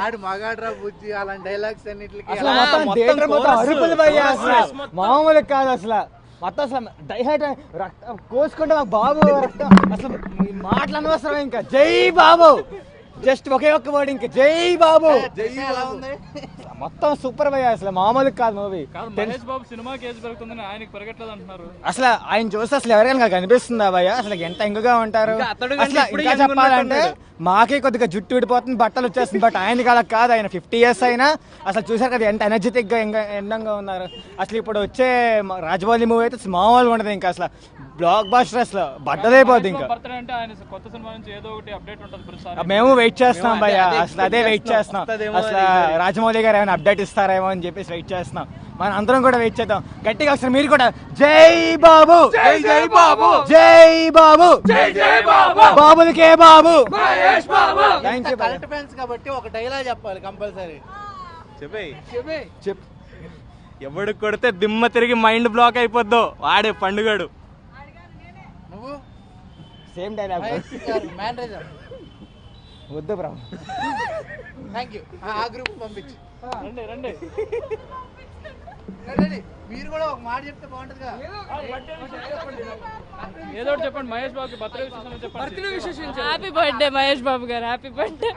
ఆడు మగాడ్రా బుజ్జి అలాంటి డైలాగ్స్ అన్నిటికి అరుపులు భయ్యా అసలు మామూలు కాదు అసలు మొత్తం అసలు డైహైట్ రక్తం కోసుకుంటే మాకు బాబు రక్తం అసలు మాటలు అనవసరం ఇంకా జై బాబు జస్ట్ ఒకే ఒక్క వర్డ్ ఇంకా జై బాబు మొత్తం సూపర్ భయ్యా అసలు మామూలు కాదు మూవీ. మహేష్ బాబు సినిమాకి ఏజ్ పెరుగుతుందని ఆయనకి పెరగట్లేదు అంటున్నారు. అసలు ఆయన చూస్తే అసలు ఎవరికైనా కనిపిస్తుందా భయ్యా అసలు ఎంత ఎంగుగా ఉంటారు. అసలు ఇంకా చెప్పాలంటే మాకే కొద్దిగా జుట్టు విడిపోతుంది బట్టలు వచ్చేస్తుంది బట్ ఆయనకి అలా కాదు. ఆయన 50 years అయినా అసలు చూసారు కదా ఎంత ఎనర్జెటిక్ గా ఎండంగా ఉన్నారు. అసలు ఇప్పుడు వచ్చే రాజమౌళి మూవీ అయితే మామూలుగా ఉండదు ఇంకా అసలు బ్లాక్ బాస్టర్ అసలు బట్టలైపోద్ది ఇంకా. అంటే ఆయన కొత్త సినిమా నుంచి ఏదో ఒకటి అప్డేట్ ఉంటుంది. మేము వెయిట్ చేస్తున్నాం భయ్యా అసలు అదే వెయిట్ చేస్తున్నాం. అసలు రాజమౌళి గారు ఏమైనా అప్డేట్ ఇస్తారేమో అని చెప్పేసి వెయిట్ చేస్తున్నాం. మన అందరం కూడా వెయిట్ చేద్దాం గట్టిగా. ఒకసారి మీరు కూడా జై బాబు జై బాబు జై బాబు బాబులకే బాబు. కరెక్ట్ ఫ్యాన్స్ కాబట్టి ఒక డైలాగ్ చెప్పాలి కంపల్సరీ. చెప్పు. ఎవడు కొడితే దిమ్మ తిరిగి మైండ్ బ్లాక్ అయిపోద్దో వాడే పండుగడు. నువ్వు సేమ్ డైలాగ్ మేనేజర్ వద్దు బ్రో. Thank you. ఆ గ్రూప్ పంపించు. రండి మీరు కూడా ఒక మాట చెప్తే బాగుంటుందిగా. ఏదో ఒకటి చెప్పండి. మహేష్ బాబుకి బర్త్డే విశేషం చెప్పండి. హ్యాపీ బర్త్డే మహేష్ బాబు గారు, హ్యాపీ బర్త్డే.